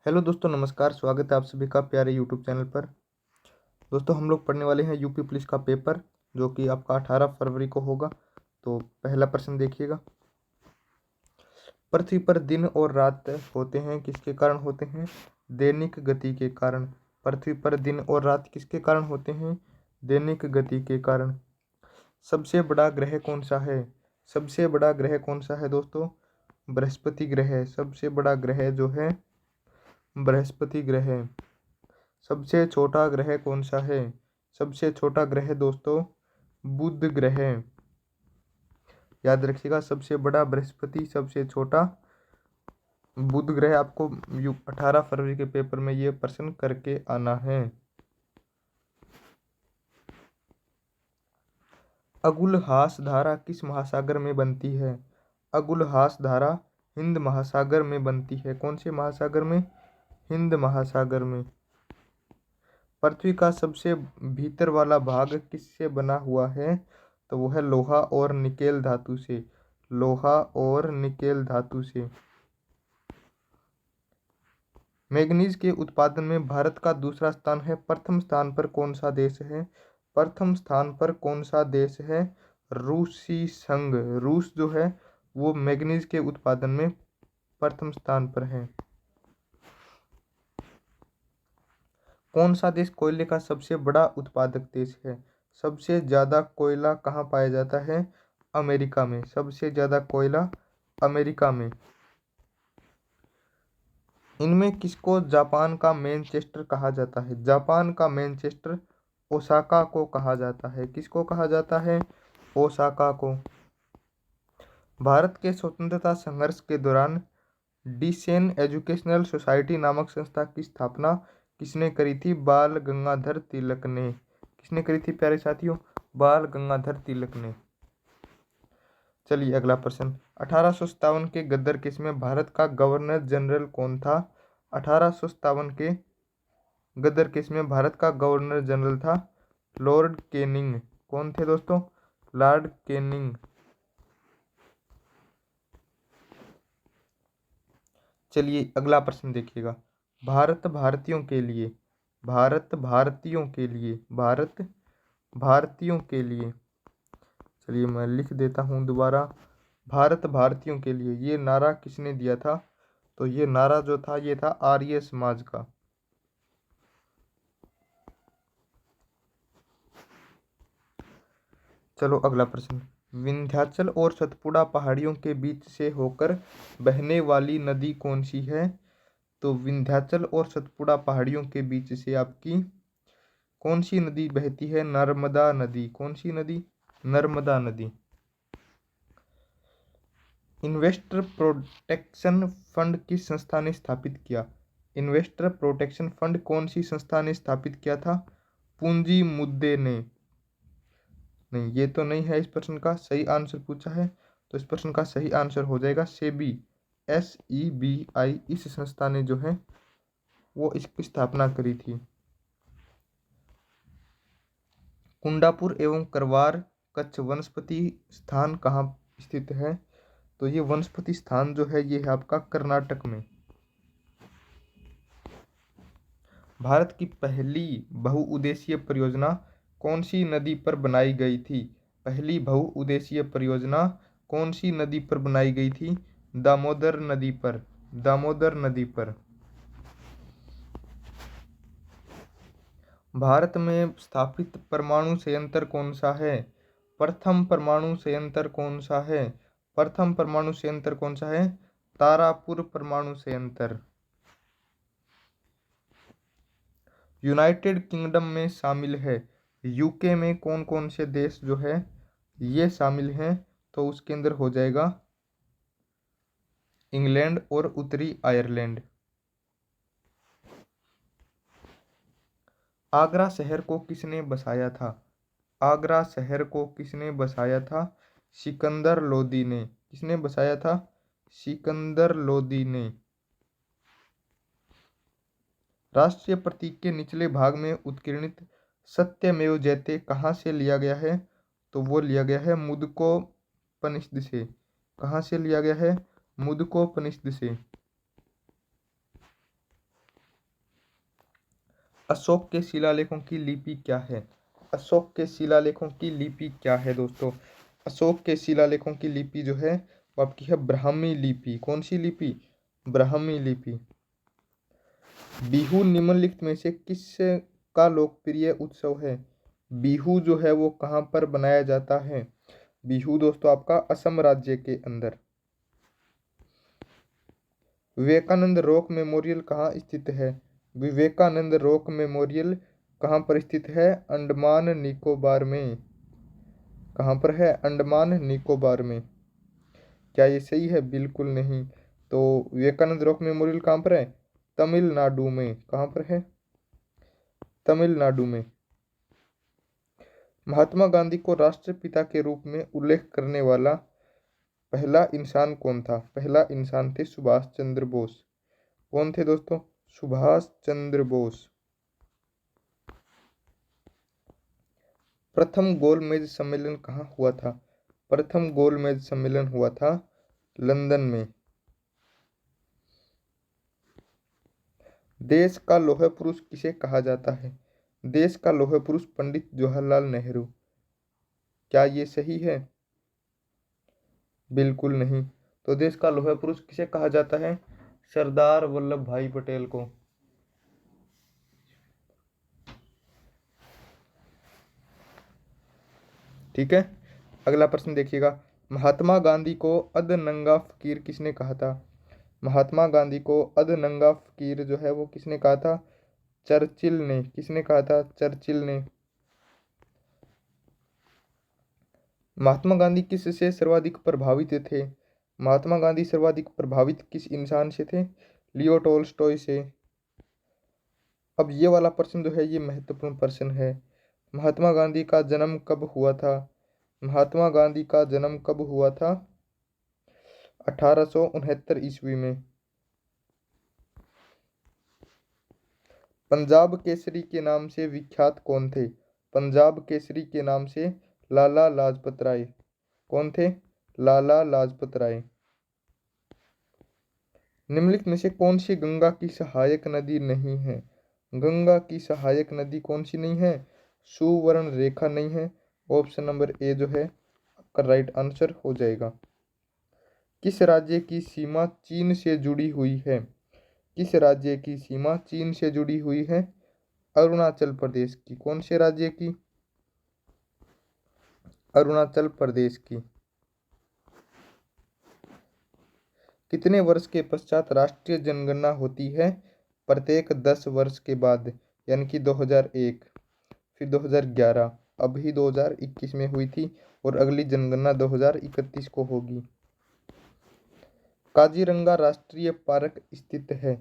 Hello दोस्तों, नमस्कार। स्वागत है आप सभी का प्यारे यूट्यूब चैनल पर। दोस्तों, हम लोग पढ़ने वाले हैं यूपी पुलिस का पेपर, जो कि आपका 18 फरवरी को होगा। तो पहला प्रश्न देखिएगा। पृथ्वी पर दिन और रात होते हैं, किसके कारण होते हैं? दैनिक गति के कारण। पृथ्वी पर दिन और रात किसके कारण होते हैं? दैनिक गति के कारण। सबसे बड़ा ग्रह कौन सा है? सबसे बड़ा ग्रह कौन सा है दोस्तों? बृहस्पति ग्रह। सबसे बड़ा ग्रह जो है बृहस्पति ग्रह। सबसे छोटा ग्रह कौन सा है? सबसे छोटा ग्रह दोस्तों बुध ग्रह। याद रखिएगा, सबसे बड़ा बृहस्पति, सबसे छोटा बुध ग्रह। आपको 18 फरवरी के पेपर में ये प्रश्न करके आना है। अगुलहास धारा किस महासागर में बनती है? अगुलहास धारा हिंद महासागर में बनती है। कौन से महासागर में? हिंद महासागर में। पृथ्वी का सबसे भीतर वाला भाग किससे बना हुआ है? तो वो है लोहा और निकेल धातु से। लोहा और निकेल धातु से। मैग्नीज के उत्पादन में भारत का दूसरा स्थान है। प्रथम स्थान पर कौन सा देश है? प्रथम स्थान पर कौन सा देश है? रूसी संघ। रूस जो है वो मैग्नीज के उत्पादन में प्रथम स्थान पर है। कौन सा देश कोयले का सबसे बड़ा उत्पादक देश है? सबसे ज़्यादा कोयला कहाँ पाया जाता है? अमेरिका में। सबसे ज़्यादा कोयला अमेरिका में। इनमें किसको जापान का मैनचेस्टर कहा जाता है? जापान का मैनचेस्टर ओसाका को कहा जाता है। किसको कहा जाता है? ओसाका को। भारत के स्वतंत्रता संघर्ष के दौरान डिसेन एजुकेशनल सोसाइटी नामक संस्था की स्थापना किसने करी थी? बाल गंगाधर तिलक ने। किसने करी थी प्यारे साथियों? बाल गंगाधर तिलक ने। चलिए अगला प्रश्न। 1857 के गदर केस में भारत का गवर्नर जनरल कौन था? 1857 के गदर केस में भारत का गवर्नर जनरल था लॉर्ड कैनिंग। कौन थे दोस्तों? Lord Canning. चलिए अगला प्रश्न देखिएगा। भारत भारतीयों के लिए। भारत भारतीयों के लिए। भारत भारतीयों के लिए। चलिए मैं लिख देता हूँ दोबारा। भारत भारतीयों के लिए, ये नारा किसने दिया था? तो ये नारा जो था ये था आर्य समाज का। चलो अगला प्रश्न। विंध्याचल और सतपुड़ा पहाड़ियों के बीच से होकर बहने वाली नदी कौन सी है? तो विंध्याचल और सतपुड़ा पहाड़ियों के बीच से आपकी कौन सी नदी बहती है? नर्मदा नदी। कौन सी नदी? नर्मदा नदी। इन्वेस्टर प्रोटेक्शन फंड किस संस्था ने स्थापित किया? इन्वेस्टर प्रोटेक्शन फंड कौन सी संस्था ने स्थापित किया था? पूंजी मुद्दे ने। नहीं, ये तो नहीं है इस प्रश्न का सही आंसर पूछा है। तो इस प्रश्न का सही आंसर हो जाएगा सेबी। SEBI इस संस्था ने जो है वो इसकी स्थापना करी थी। कुंडापुर एवं करवार कच्छ वनस्पति स्थान कहाँ स्थित है? तो ये वनस्पति स्थान जो है ये है आपका कर्नाटक में। भारत की पहली बहुउद्देशीय परियोजना कौन सी नदी पर बनाई गई थी? पहली बहुउद्देशीय परियोजना कौन सी नदी पर बनाई गई थी? दामोदर नदी पर। दामोदर नदी पर। भारत में स्थापित परमाणु संयंत्र कौन सा है? प्रथम परमाणु संयंत्र कौन सा है? प्रथम परमाणु संयंत्र कौन सा है? तारापुर परमाणु संयंत्र। यूनाइटेड किंगडम में शामिल है। यूके में कौन कौन से देश जो है ये शामिल हैं? तो उसके अंदर हो जाएगा इंग्लैंड और उत्तरी आयरलैंड। आगरा शहर को किसने बसाया था? आगरा शहर को किसने बसाया था? सिकंदर लोदी ने। किसने बसाया था? सिकंदर लोदी ने। राष्ट्रीय प्रतीक के निचले भाग में उत्कीर्णित सत्यमेव जयते कहाँ से लिया गया है? तो वो लिया गया है मुद्गोपनिषद से। कहाँ से लिया गया है? मुद्गोपनिषद से। अशोक के शिलालेखों की लिपि क्या है? अशोक के शिलालेखों की लिपि क्या है दोस्तों? अशोक के शिलालेखों की लिपि जो है वो आपकी है ब्राह्मी लिपि। कौन सी लिपि? ब्राह्मी लिपि। बिहू निम्नलिखित में से किस का लोकप्रिय उत्सव है? बिहू जो है वो कहाँ पर बनाया जाता है? बिहू दोस्तों आपका असम राज्य के अंदर। विवेकानंद रॉक मेमोरियल कहाँ स्थित है? विवेकानंद रॉक मेमोरियल कहाँ पर स्थित है? अंडमान निकोबार में। कहाँ पर है? अंडमान निकोबार में। क्या ये सही है? बिल्कुल नहीं। तो विवेकानंद रॉक मेमोरियल कहाँ पर है? तमिलनाडु में। कहाँ पर है? तमिलनाडु में। महात्मा गांधी को राष्ट्रपिता के रूप में उल्लेख करने वाला पहला इंसान कौन था? पहला इंसान थे सुभाष चंद्र बोस। कौन थे दोस्तों? सुभाष चंद्र बोस। प्रथम गोलमेज सम्मेलन कहाँ हुआ था? प्रथम गोलमेज सम्मेलन हुआ था लंदन में। देश का लौह पुरुष किसे कहा जाता है? देश का लौह पुरुष पंडित जवाहरलाल नेहरू। क्या ये सही है? बिल्कुल नहीं। तो देश का लौह पुरुष किसे कहा जाता है? सरदार वल्लभ भाई पटेल को। ठीक है। अगला प्रश्न देखिएगा। महात्मा गांधी को अधनंगा फकीर किसने कहा था? महात्मा गांधी को अधनंगा फकीर जो है वो किसने कहा था? चर्चिल ने। किसने कहा था? चर्चिल ने। महात्मा गांधी किससे सर्वाधिक प्रभावित थे? महात्मा गांधी सर्वाधिक प्रभावित किस इंसान से थे? लियो टोल्स्टॉय से। अब ये वाला प्रश्न जो है ये महत्वपूर्ण प्रश्न है। महात्मा गांधी का जन्म कब हुआ था? महात्मा गांधी का जन्म कब हुआ था? 1869 ईस्वी में। पंजाब केसरी के नाम से विख्यात कौन थे? पंजाब केसरी के नाम से लाला लाजपत राय। कौन थे? लाला लाजपत राय। निम्नलिखित में से कौन सी गंगा की सहायक नदी नहीं है? गंगा की सहायक नदी कौन सी नहीं है? सुवर्ण रेखा नहीं है। ऑप्शन नंबर ए जो है आपका राइट आंसर हो जाएगा। किस राज्य की सीमा चीन से जुड़ी हुई है? किस राज्य की सीमा चीन से जुड़ी हुई है? अरुणाचल प्रदेश की। कौन से राज्य की? अरुणाचल प्रदेश की। कितने वर्ष के पश्चात राष्ट्रीय जनगणना होती है? प्रत्येक 10 वर्ष के बाद। यानी कि 2001, फिर 2011, अभी 2021 में हुई थी और अगली जनगणना 2031 को होगी। काजीरंगा राष्ट्रीय पार्क स्थित है?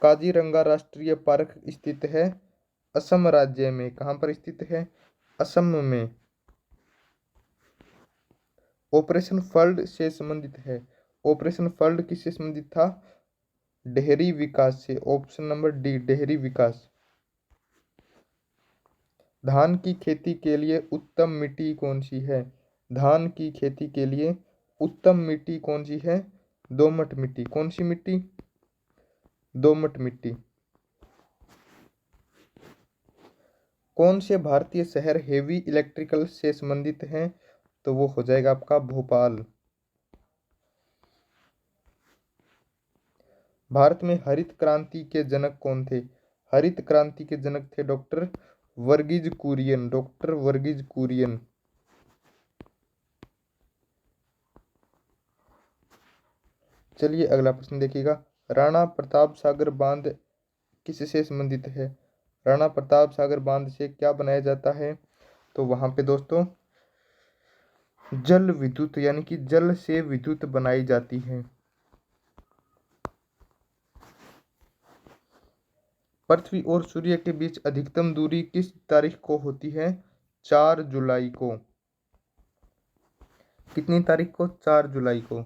काजीरंगा राष्ट्रीय पार्क स्थित है असम राज्य में। कहाँ पर स्थित है? असम में। ऑपरेशन फ्लड से संबंधित है। ऑपरेशन फ्लड किससे संबंधित था? डेहरी विकास से। ऑप्शन नंबर डी डेहरी विकास। धान की खेती के लिए उत्तम मिट्टी कौन सी है? धान की खेती के लिए उत्तम मिट्टी कौन सी है? दोमट मिट्टी। कौन सी मिट्टी? दोमट मिट्टी। कौन से भारतीय शहर हेवी इलेक्ट्रिकल से संबंधित हैं? तो वो हो जाएगा आपका भोपाल। भारत में हरित क्रांति के जनक कौन थे? हरित क्रांति के जनक थे डॉक्टर वर्गीज कुरियन। डॉक्टर वर्गीज कुरियन। चलिए अगला प्रश्न देखिएगा। राणा प्रताप सागर बांध किससे संबंधित है? राणा प्रताप सागर बांध से क्या बनाया जाता है? तो वहां पे दोस्तों जल विद्युत यानी कि जल से विद्युत बनाई जाती है। पृथ्वी और सूर्य के बीच अधिकतम दूरी किस तारीख को होती है? 4 जुलाई को। कितनी तारीख को? 4 जुलाई को।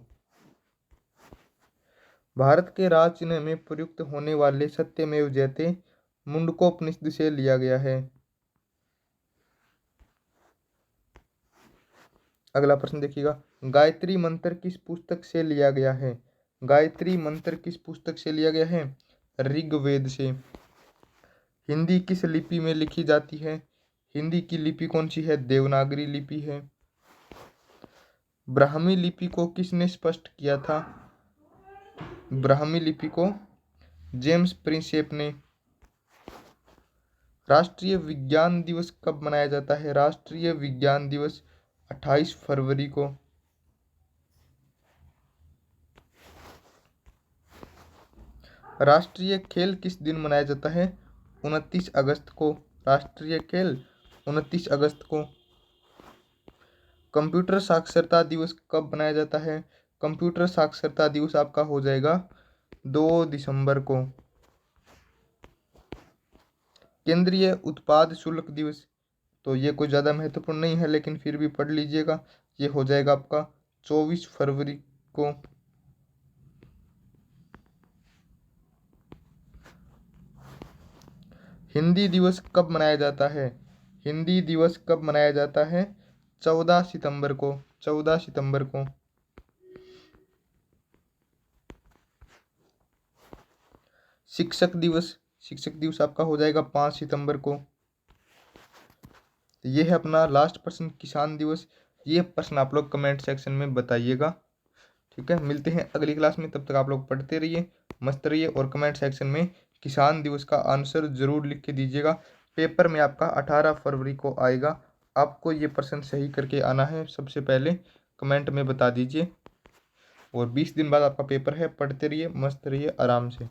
भारत के राज चिन्ह में प्रयुक्त होने वाले सत्यमेव जयते मुंडकोपनिषद से लिया गया है। अगला प्रश्न देखिएगा। गायत्री मंत्र किस पुस्तक से लिया गया है? गायत्री मंत्र किस पुस्तक से लिया गया है? ऋग्वेद से। हिंदी किस लिपि में लिखी जाती है? हिंदी की लिपि कौन सी है? देवनागरी लिपि है। ब्राह्मी लिपि को किसने स्पष्ट किया था? ब्राह्मी लिपि को जेम्स प्रिंसेप ने। राष्ट्रीय विज्ञान दिवस कब मनाया जाता है? राष्ट्रीय विज्ञान दिवस 28 फरवरी को। राष्ट्रीय खेल किस दिन मनाया जाता है? 29 अगस्त को। राष्ट्रीय खेल 29 अगस्त को। कंप्यूटर साक्षरता दिवस कब मनाया जाता है? कंप्यूटर साक्षरता दिवस आपका हो जाएगा 2 दिसंबर को। केंद्रीय उत्पाद शुल्क दिवस, तो ये कोई ज़्यादा महत्वपूर्ण नहीं है लेकिन फिर भी पढ़ लीजिएगा, ये हो जाएगा आपका 24 फरवरी को। हिंदी दिवस कब मनाया जाता है? हिंदी दिवस कब मनाया जाता है? 14 सितंबर को। 14 सितंबर को। शिक्षक दिवस, शिक्षक दिवस आपका हो जाएगा 5 सितंबर को। ये है अपना लास्ट प्रश्न, किसान दिवस। ये प्रश्न आप लोग कमेंट सेक्शन में बताइएगा। ठीक है, मिलते हैं अगली क्लास में, तब तक आप लोग पढ़ते रहिए, मस्त रहिए और कमेंट सेक्शन में किसान दिवस का आंसर जरूर लिख के दीजिएगा। पेपर में आपका 18 फरवरी को आएगा। आपको ये प्रश्न सही करके आना है, सबसे पहले कमेंट में बता दीजिए। और 20 दिन बाद आपका पेपर है, पढ़ते रहिए, मस्त रहिए आराम से।